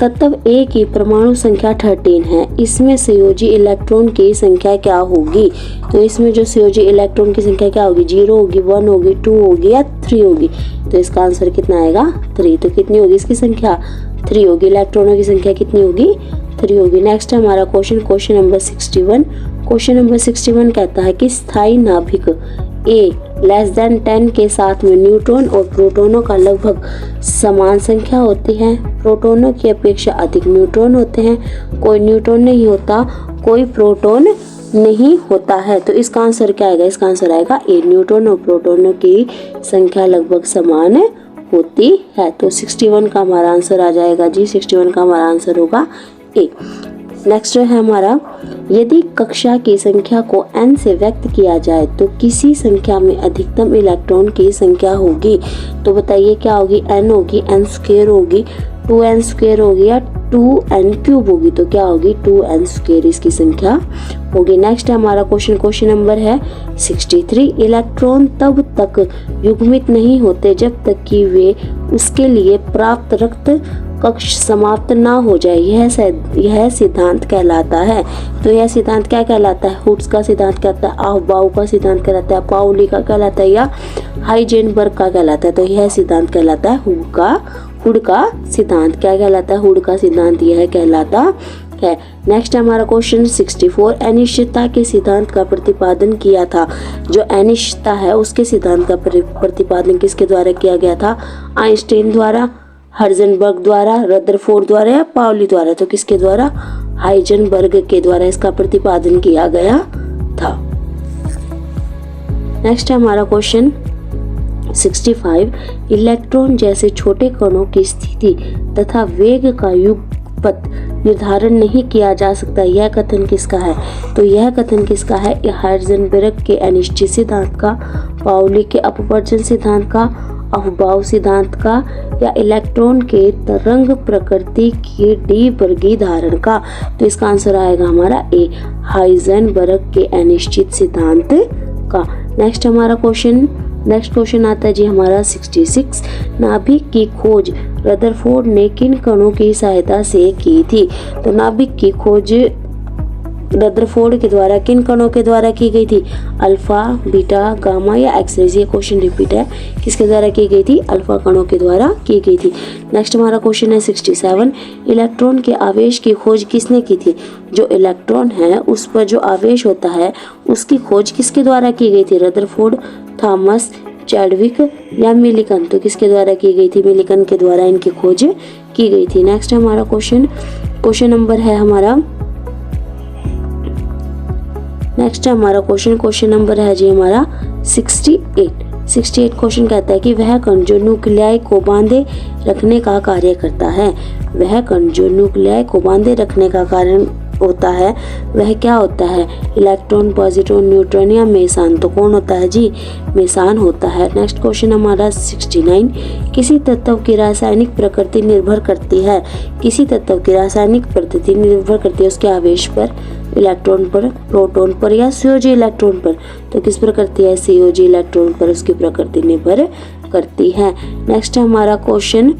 तत्व ए की परमाणु संख्या 13 है, इसमें संयोजी इलेक्ट्रॉन की संख्या क्या होगी। तो इसमें जो संयोजी इलेक्ट्रॉन की संख्या क्या होगी, 0 होगी, 1 होगी, 2 होगी या 3 होगी। तो इसका आंसर कितना आएगा, 3। तो कितनी होगी इसकी संख्या, 3 होगी। इलेक्ट्रॉनों की संख्या कितनी होगी, 3 होगी। नेक्स्ट है हमारा क्वेश्चन नंबर 61 कहता है कि स्थायी नाभिक ए लेस देन 10 के साथ में न्यूट्रॉन और प्रोटॉनों का लगभग समान संख्या होती है। प्रोटॉनों की अपेक्षा अधिक न्यूट्रॉन होते हैं। कोई न्यूट्रॉन नहीं होता, कोई प्रोटॉन नहीं होता है। तो इसका आंसर क्या आएगा? इसका आंसर आएगा ए, न्यूट्रॉन और प्रोटॉनों की संख्या लगभग समान होती है। तो 61 का हमारा आंसर आ जाएगा जी, 61 का हमारा आंसर होगा ए। नेक्स्ट है हमारा, यदि कक्षा की संख्या को n से व्यक्त किया जाए तो किसी संख्या में अधिकतम इलेक्ट्रॉन की संख्या होगी। तो बताइए क्या होगी? n होगी, n स्क्वायर होगी, 2n स्क्वायर होगी या 2n क्यूब होगी। तो क्या होगी? 2n स्क्वायर इसकी संख्या होगी। नेक्स्ट है हमारा क्वेश्चन नंबर है 63। इलेक्ट्रॉन तब तक युग्मित नहीं होते जब तक कि वे उसके लिए प्राप्त रक्त कक्ष समाप्त ना हो जाए। यह सिद्धांत कहलाता है। तो यह सिद्धांत क्या कहलाता है? हुड्स का सिद्धांत कहलाता है, अफबाउ का सिद्धांत कहलाता है, पाउली का कहलाता है या हाइजेनबर्ग का कहलाता है। तो यह सिद्धांत कहलाता है हुड का सिद्धांत। क्या कहलाता है? हुड का सिद्धांत यह कहलाता है। नेक्स्ट हमारा क्वेश्चन 64। अनिश्चितता के सिद्धांत का प्रतिपादन किया था। जो अनिश्चितता है उसके सिद्धांत का प्रतिपादन किसके द्वारा किया गया था? आइंस्टाइन द्वारा, हाइजेनबर्ग द्वारा, रदरफोर्ड द्वारा या पाउली द्वारा। तो किसके द्वारा? हाइजेनबर्ग के द्वारा इसका प्रतिपादन किया गया था। नेक्स्ट है हमारा क्वेश्चन 65। इलेक्ट्रॉन जैसे छोटे कणों की स्थिति तथा वेग का युगपत निर्धारण नहीं किया जा सकता। यह कथन किसका है? तो यह कथन किसका है? हाइजेनबर्ग के अनिश्चित सिद्धांत का, पाउली के अपवर्जन सिद्धांत का, अफबाउ सिद्धांत का या इलेक्ट्रॉन के तरंग प्रकृति की डी वर्गीकरण का। तो इसका आंसर आएगा हमारा ए, हाइजेनबर्ग के अनिश्चित सिद्धांत का। नेक्स्ट क्वेश्चन आता है जी हमारा 66। नाभिक की खोज रदरफोर्ड ने किन कणों की सहायता से की थी? तो नाभिक की खोज रदरफोर्ड के द्वारा किन कणों के द्वारा की गई थी? अल्फा, बीटा, गामा या एक्स-रेज। ये क्वेश्चन रिपीट है, किसके द्वारा की गई थी? अल्फा कणों के द्वारा की गई थी। नेक्स्ट हमारा क्वेश्चन है 67। इलेक्ट्रॉन के आवेश की खोज किसने की थी? जो इलेक्ट्रॉन है उस पर जो आवेश होता है उसकी खोज किसके द्वारा की गई थी? रदरफोर्ड, थॉमस, चैडविक या मिलिकन। तो किसके द्वारा की गई थी? मिलिकन के द्वारा इनकी खोज की गई थी। नेक्स्ट हमारा क्वेश्चन नंबर है हमारा क्वेश्चन नंबर है जी हमारा 68 क्वेश्चन कहता है कि वह कण जो न्यूक्लियाई को बांधे रखने का कार्य करता है। वह कण जो न्यूक्लियाई को बांधे रखने का कारण होता है वह क्या होता है? इलेक्ट्रॉन, पॉजिट्रॉन, न्यूट्रॉन या मेसान। तो कौन होता है जी? मेसान होता है। नेक्स्ट क्वेश्चन हमारा 69। किसी तत्व की रासायनिक प्रकृति निर्भर करती है। किसी तत्व की रासायनिक प्रकृति निर्भर करती है उसके आवेश पर, इलेक्ट्रॉन पर, प्रोटॉन पर या सीओजी इलेक्ट्रॉन पर। तो किस पर करती है? सीओजी इलेक्ट्रॉन पर उसकी प्रकृति निर्भर करती है। नेक्स्ट हमारा क्वेश्चन,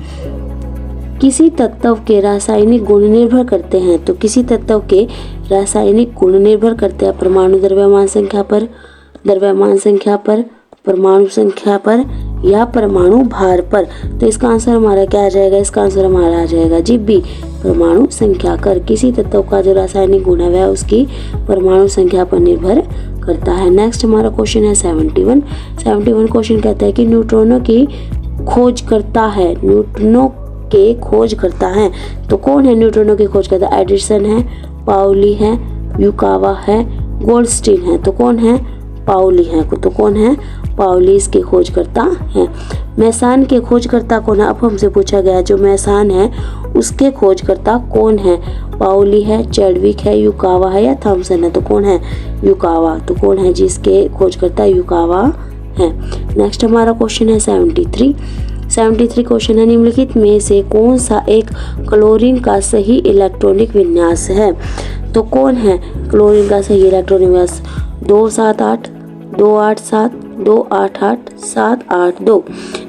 किसी तत्व के रासायनिक गुण निर्भर करते हैं। तो किसी तत्व के रासायनिक गुण निर्भर करते हैं परमाणु द्रव्यमान संख्या पर, परमाणु संख्या पर या परमाणु भार पर। तो इसका आंसर हमारा क्या आ जाएगा? इसका आंसर हमारा आ जाएगा जी बी, परमाणु संख्या कर। किसी तत्व का जो रासायनिक गुण है वह उसकी परमाणु संख्या पर निर्भर करता है। नेक्स्ट हमारा क्वेश्चन है 71 क्वेश्चन कहता है कि न्यूट्रॉनों की खोज करता है। न्यूट्रॉनों के खोज करता है तो कौन है? न्यूट्रॉनों की खोज करता है एडिसन है, पाउली है, युकावा है, गोल्डस्टीन है। तो कौन है? पाउली है। तो कौन है? पाउली इसके खोजकर्ता है। मेसान के खोजकर्ता कौन है? अब हमसे पूछा गया जो मेसान है उसके खोजकर्ता कौन है? पाउली है, चैडविक है, युकावा है या थॉमसन है। तो कौन है? युकावा। तो कौन है जिसके खोजकर्ता? युकावा है। नेक्स्ट हमारा क्वेश्चन है 73 क्वेश्चन है, निम्नलिखित में से कौन सा एक क्लोरीन का सही इलेक्ट्रॉनिक विन्यास है? तो कौन है क्लोरीन का सही इलेक्ट्रॉनिक विन्यास? 278, 287, 288, 782।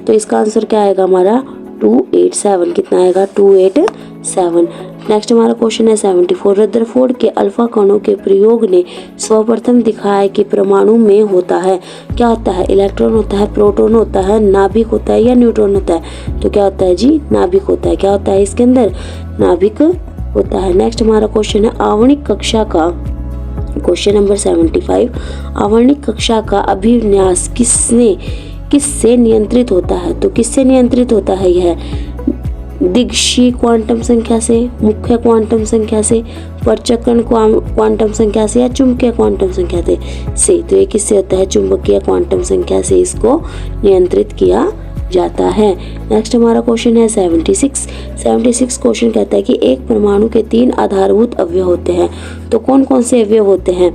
तो इसका आंसर क्या आएगा हमारा? 287। कितना आएगा? 287। नेक्स्ट हमारा क्वेश्चन है 74। रदरफोर्ड के अल्फा कणों के प्रयोग ने सर्वप्रथम दिखाया कि परमाणु में होता है। क्या होता है? इलेक्ट्रॉन होता है, प्रोटॉन होता है, नाभिक होता है या न्यूट्रॉन होता है। तो क्या होता है जी? नाभिक होता है। क्या होता है इसके अंदर? नाभिक होता है। नेक्स्ट हमारा क्वेश्चन है, आणविक कक्षा का क्वेश्चन नंबर 75, आवर्णिक कक्षा का अभिविन्यास किससे नियंत्रित होता है? तो किससे नियंत्रित होता है यह? दिग्शीय क्वांटम संख्या से, मुख्य क्वांटम संख्या से, परचक्रण क्वांटम संख्या से या चुंबकीय क्वांटम संख्या से। तो ये किससे होता है? चुंबकीय क्वांटम संख्या से इसको नियंत्रित किया जाता है। नेक्स्ट हमारा क्वेश्चन है 76 क्वेश्चन कहता है कि एक परमाणु के 3 आधारभूत अवयव होते हैं। तो कौन कौन से अवयव होते हैं?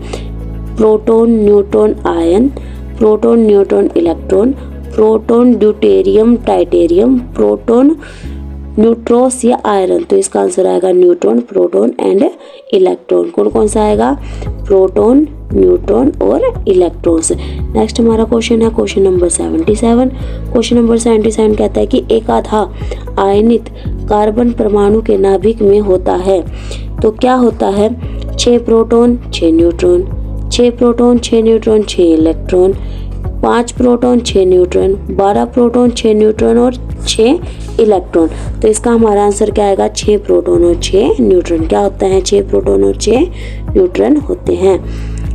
Proton, neutron, ion, proton, neutron, electron, proton, deuterium, tritium, proton, neutrons या आयरन। तो इसका आंसर आएगा न्यूट्रॉन, प्रोटॉन एंड इलेक्ट्रॉन। कौन कौन सा आएगा? प्रोटॉन, न्यूट्रॉन और इलेक्ट्रॉन्स। नेक्स्ट हमारा क्वेश्चन है क्वेश्चन नंबर 77। क्वेश्चन नंबर 77 कहता है कि एक आधा आयनित कार्बन परमाणु के नाभिक में होता है। तो क्या होता है? 6 proton, 6 neutron, 6 proton, 6 neutron, 6 electron, 5 proton, 6 neutron, 12 proton, 6 neutron और 6 इलेक्ट्रॉन। तो इसका हमारा आंसर क्या आएगा? 6 प्रोटॉन और 6 न्यूट्रॉन। क्या होता है? 6 प्रोटॉन और 6 न्यूट्रॉन होते हैं।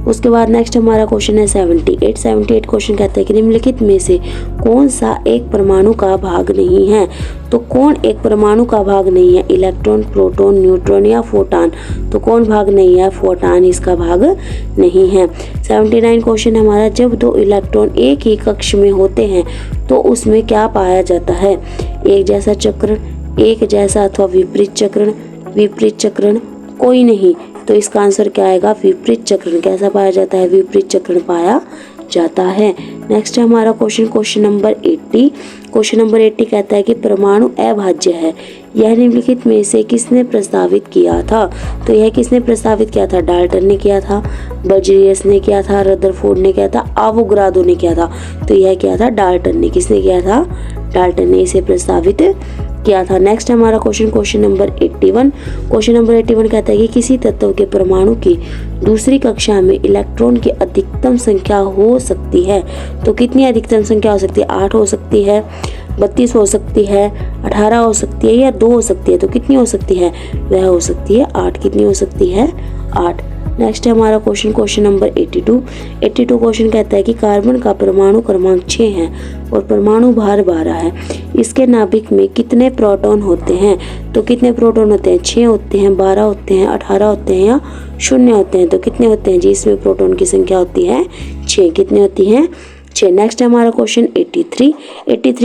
उसके बाद नेक्स्ट हमारा क्वेश्चन है 78 क्वेश्चन कहता है कि निम्नलिखित में से कौन सा एक परमाणु का भाग नहीं है? तो कौन एक परमाणु का भाग नहीं है? इलेक्ट्रॉन, प्रोटॉन, न्यूट्रॉन या फोटॉन। तो कौन भाग नहीं है? फोटॉन इसका भाग नहीं है। 79 क्वेश्चन हमारा, जब 2 इलेक्ट्रॉन एक ही कक्ष में होते हैं तो उसमें क्या पाया जाता है? एक जैसा चक्रण, एक जैसा अथवा विपरीत चक्रण, कोई नहीं। तो इसका आंसर क्या आएगा? विपरीत चक्रण। कैसा पाया जाता है? विपरीत चक्रण पाया जाता है। नेक्स्ट है हमारा क्वेश्चन नंबर 80। क्वेश्चन नंबर 80 कहता है कि परमाणु अभाज्य है, यह निम्नलिखित में से किसने प्रस्तावित किया था? तो यह किसने प्रस्तावित किया था? डाल्टन ने किया था, बर्जेलियस ने किया था, रदरफोर्ड ने किया था, एवोगाड्रो ने किया था। तो यह किया था डाल्टन ने। किसने किया था? डाल्टन ने इसे प्रस्तावित किया था। नेक्स्ट हमारा क्वेश्चन नंबर 81। क्वेश्चन नंबर 81 कहता है कि किसी तत्व के परमाणु की दूसरी कक्षा में इलेक्ट्रॉन की अधिकतम संख्या हो सकती है। तो कितनी अधिकतम संख्या हो सकती है? 8 हो सकती है, 32 हो सकती है, 18 हो सकती है या 2 हो सकती है। तो कितनी हो सकती है? वह हो सकती है 8। कितनी हो सकती है? 8। नेक्स्ट है हमारा क्वेश्चन नंबर 82 क्वेश्चन कहता है कि कार्बन का परमाणु क्रमांक 6 है और परमाणु भार 12 है। इसके नाभिक में कितने प्रोटॉन होते हैं? तो कितने प्रोटॉन होते हैं? 6 होते हैं, 12 होते हैं, 18 होते हैं या 0 होते हैं। तो कितने होते हैं जी? इसमें प्रोटॉन की संख्या होती है 6। कितनी होती है? 6। नेक्स्ट हमारा क्वेश्चन 83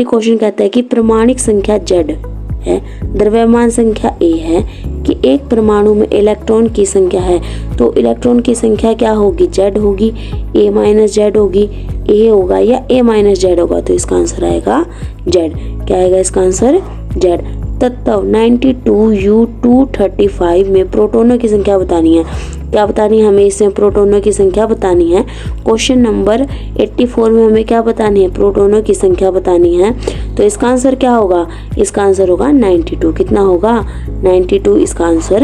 क्वेश्चन कहता है कि प्रमाणिक संख्या Z है, द्रव्यमान संख्या A है कि एक परमाणु में इलेक्ट्रॉन की संख्या है। तो इलेक्ट्रॉन की संख्या क्या होगी? Z होगी, A माइनस Z होगी, A होगा या A माइनस Z होगा। तो इसका आंसर आएगा Z। क्या आएगा इसका आंसर? Z। तत्व 92U235 में प्रोटॉनों की संख्या बतानी है। क्या बतानी है हमें? इसमें प्रोटॉनों की संख्या बतानी है। क्वेश्चन नंबर 84 में हमें क्या बतानी है? प्रोटॉनों की संख्या बतानी है। तो इसका आंसर क्या होगा? इसका आंसर होगा 92। कितना होगा? 92 इसका आंसर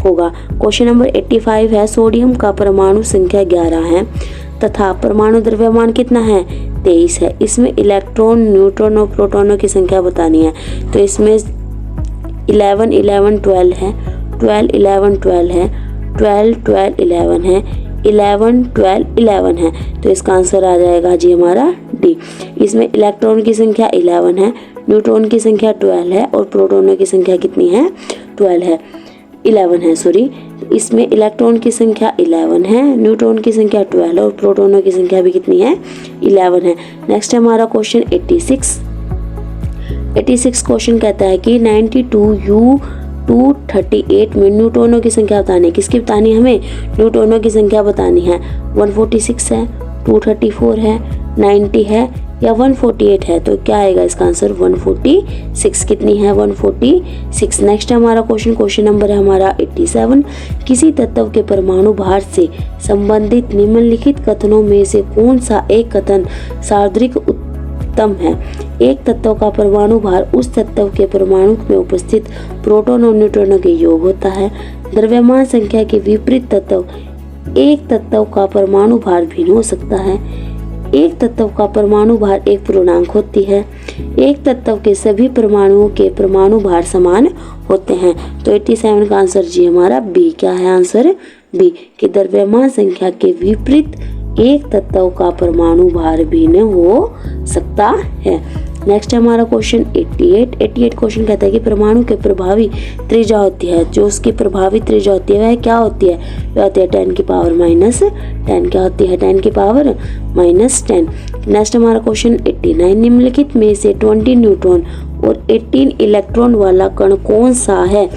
होगा। क्वेश्चन नंबर 85 है, सोडियम का परमाणु संख्या 11 है तथा परमाणु द्रव्यमान कितना है? 23 है। इसमें इलेक्ट्रॉन, न्यूट्रॉन और प्रोटॉनों की संख्या बतानी है। तो इसमें 11 11 12 है, 12 11 12 है, 12 12 11 है, 11 12 11 है। तो इसका आंसर आ जाएगा जी हमारा डी। इसमें इलेक्ट्रॉन की संख्या 11 है, न्यूट्रॉन की संख्या 12 है और प्रोटॉनों की संख्या कितनी है? 11 है सॉरी। इसमें इलेक्ट्रॉन की संख्या 11 है, न्यूट्रॉन की संख्या 12 है और प्रोटॉनों की संख्या भी कितनी है? 11 है। नेक्स्ट है हमारा क्वेश्चन 86 क्वेश्चन कहता है कि 92U238 में न्यूट्रॉनों की संख्या बतानी है। किसकी बतानी है हमें? न्यूट्रॉनों की संख्या बतानी है। 146 है, 234 है, 90 है या 148 है। तो क्या आएगा इसका आंसर? 146। कितनी है? 146। नेक्स्ट हमारा क्वेश्चन नंबर है हमारा 87। किसी तत्व के परमाणु भार से संबंधित निम्नलिखित कथनों में से कौन सा एक कथन सार्वत्रिक उत्तम है? एक तत्व का परमाणु भार उस तत्व के परमाणु में उपस्थित प्रोटॉन और न्यूट्रॉनों के योग होता है। द्रव्यमान संख्या के विपरीत तत्व एक तत्व का परमाणु भार भिन्न हो सकता है। एक तत्व का परमाणु भार एक पूर्णांक होती है। एक तत्व के सभी परमाणुओं के परमाणु भार समान होते हैं। तो 87 का आंसर जी हमारा बी। क्या है आंसर? बी कि द्रव्यमान संख्या के विपरीत एक तत्व का परमाणु भार भिन्न हो सकता है। नेक्स्ट है हमारा क्वेश्चन 88 क्वेश्चन कहता है कि परमाणु के प्रभावी त्रिज्या होती है, जो उसकी प्रभावी त्रिज्या होती है वह क्या होती है, वह होती है 10 की पावर -10। क्या होती है 10 की पावर -10। नेक्स्ट हमारा क्वेश्चन 89 निम्नलिखित में से 20 न्यूट्रॉन और 18 इलेक्ट्रॉन वाला कण कौन सा है।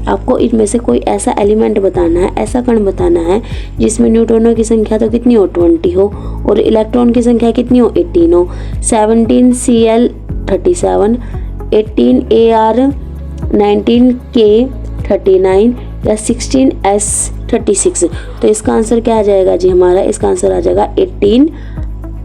आपको इनमें से कोई ऐसा एलिमेंट बताना है, ऐसा कण बताना है जिसमें न्यूट्रॉनों की संख्या तो कितनी हो 20 हो और इलेक्ट्रॉन की संख्या कितनी हो 18 हो। 17 Cl37, 18 Ar, 19 K39 या 16 S36। तो इसका आंसर क्या आ जाएगा जी हमारा, इसका आंसर आ जाएगा 18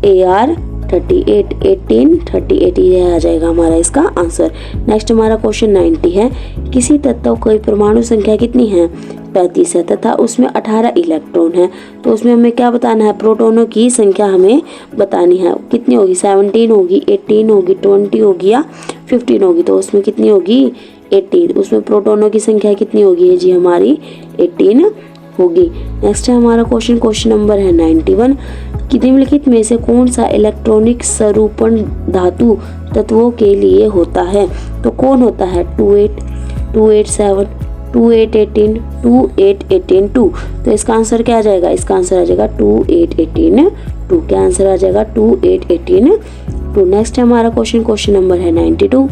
Ar38, 1838 ये आ जाएगा हमारा इसका आंसर। नेक्स्ट हमारा क्वेश्चन 90 है किसी तत्व की परमाणु संख्या कितनी है 35 है तथा उसमें 18 इलेक्ट्रॉन है। तो उसमें हमें क्या बताना है, प्रोटॉनों की संख्या हमें बतानी है, कितनी होगी 17 होगी, 18 होगी, 20 होगी या 15 होगी। तो उसमें कितनी होगी 18, उसमें प्रोटॉनों की संख्या कितनी होगी जी हमारी 18 होगी। नेक्स्ट है हमारा क्वेश्चन नंबर है 91 कि निम्नलिखित में से कौन सा इलेक्ट्रॉनिक स्वरूपण धातु तत्वों के लिए होता है। तो कौन होता है 28, 287, 2818, 2818 2। तो इसका आंसर क्या आ जाएगा, इसका आंसर आ जाएगा 2818 2। क्या आंसर आ जाएगा 2818 2। नेक्स्ट है हमारा क्वेश्चन नंबर है 92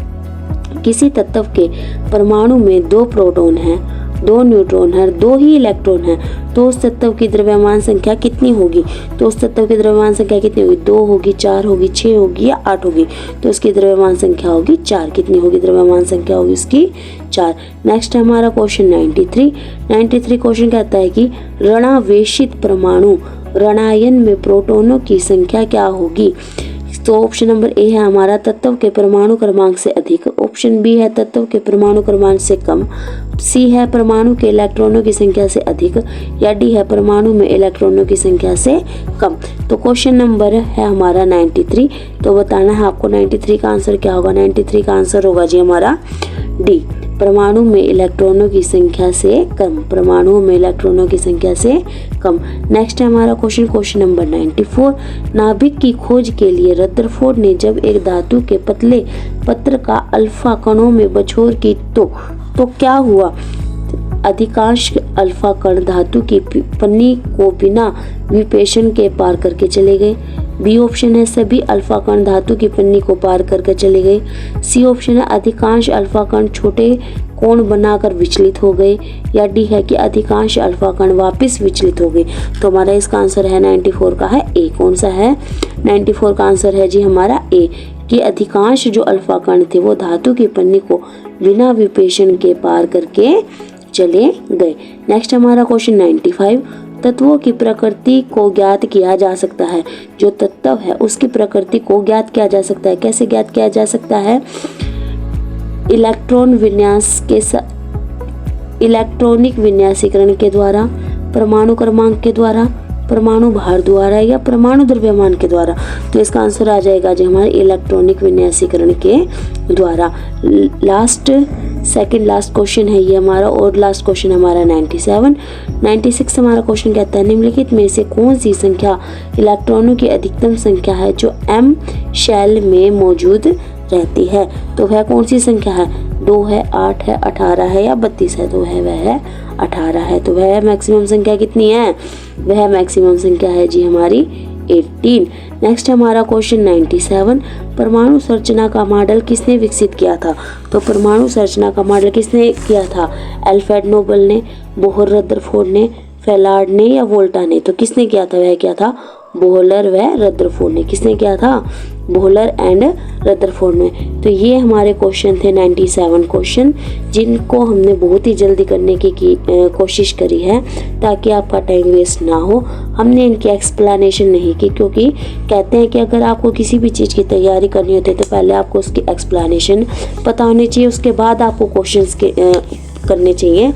किसी तत्व के परमाणु में 2 प्रोटॉन हैं, 2 न्यूट्रॉन है, 2 ही इलेक्ट्रॉन है, तो उस तत्व की द्रव्यमान संख्या कितनी होगी। तो उस तत्व की द्रव्यमान संख्या कितनी होगी, 2 होगी, 4 होगी, 6 होगी या 8 होगी। तो उसकी द्रव्यमान संख्या होगी 4। कितनी होगी द्रव्यमान संख्या होगी उसकी 4। नेक्स्ट है हमारा क्वेश्चन 93 क्वेश्चन कहता है कि ऋणावेशित परमाणु ऋणायन में प्रोटॉनों की संख्या क्या होगी। तो ऑप्शन नंबर ए है हमारा तत्व के परमाणु क्रमांक से अधिक, ऑप्शन बी है तत्व के परमाणु क्रमांक से कम, सी है परमाणु के इलेक्ट्रॉनों की संख्या से अधिक या डी है परमाणु में इलेक्ट्रॉनों की संख्या से कम। तो क्वेश्चन नंबर है हमारा 93। तो बताना है आपको 93 का आंसर क्या होगा। 93 का आंसर होगा जी हमारा डी, परमाणु में इलेक्ट्रॉनों की संख्या से कम, परमाणुओं में इलेक्ट्रॉनों की संख्या से कम। नेक्स्ट है हमारा क्वेश्चन नंबर 94 नाभिक की खोज के लिए रदरफोर्ड ने जब एक धातु के पतले पत्र का अल्फा कणों में बछोर की तो क्या हुआ। अधिकांश अल्फा कण धातु की पन्नी को बिना विपेशन के पार करके चले गए। बी ऑप्शन है सभी अल्फा कण धातु की पन्नी को पार करके चले गए। सी ऑप्शन है अधिकांश अल्फा कण छोटे कोण बनाकर विचलित हो गए या डी है कि अधिकांश अल्फा कण वापस विचलित हो गए। तो हमारा इसका आंसर है 94 का है ए। कौन सा है 94 का आंसर है जी हमारा ए कि अधिकांश जो अल्फा कण थे वो धातु की पन्नी को बिना विपेशन के पार करके चले गए। नेक्स्ट हमारा क्वेश्चन 95 तत्वों की प्रकृति को ज्ञात किया जा सकता है। जो तत्व है उसकी प्रकृति को ज्ञात किया जा सकता है। कैसे ज्ञात किया जा सकता है, इलेक्ट्रॉन विन्यास के इलेक्ट्रॉनिक विन्यासीकरण के द्वारा, परमाणु क्रमांक के द्वारा, परमाणु भार द्वारा या परमाणु द्रव्यमान के द्वारा। तो इसका आंसर आ जाएगा जी हमारे इलेक्ट्रॉनिक विन्यासीकरण के द्वारा। सेकंड लास्ट क्वेश्चन है ये हमारा और लास्ट क्वेश्चन हमारा 96 हमारा क्वेश्चन कहता है निम्नलिखित में से कौन सी संख्या इलेक्ट्रॉनों की अधिकतम संख्या है जो एम शेल में मौजूद रहती है। तो वह कौन सी संख्या है, 2 है, 8 है, 18 है या 32 है। तो वह 18 है। तो वह मैक्सिमम संख्या कितनी है, वह मैक्सिमम संख्या है जी हमारी 18। नेक्स्ट हमारा क्वेश्चन 97 परमाणु संरचना का मॉडल किसने विकसित किया था। तो परमाणु संरचना का मॉडल किसने किया था, अल्फ्रेड नोबल ने, बोहर रदरफोर्ड ने, फैलार्ड ने या वोल्टा ने। तो किसने किया था, वह किया था बोहलर व रदरफोर्ड ने। किसने किया था, बोहलर एंड रदरफोर्ड ने। तो ये हमारे क्वेश्चन थे 97 क्वेश्चन जिनको हमने बहुत ही जल्दी करने की कोशिश करी है ताकि आपका टाइम वेस्ट ना हो। हमने इनकी एक्सप्लेनेशन नहीं की क्योंकि कहते हैं कि अगर आपको किसी भी चीज़ की तैयारी करनी होती है तो पहले आपको उसकी एक्सप्लेनेशन पता होनी चाहिए, उसके बाद आपको क्वेश्चंस के करने चाहिए।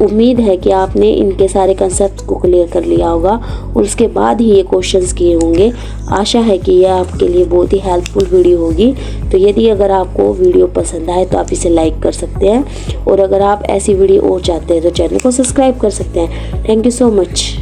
उम्मीद है कि आपने इनके सारे कंसेप्ट को क्लियर कर लिया होगा और उसके बाद ही ये क्वेश्चंस किए होंगे। आशा है कि यह आपके लिए बहुत ही हेल्पफुल वीडियो होगी। तो यदि अगर आपको वीडियो पसंद आए तो आप इसे लाइक कर सकते हैं और अगर आप ऐसी वीडियो और चाहते हैं तो चैनल को सब्सक्राइब कर सकते हैं। Thank you so much.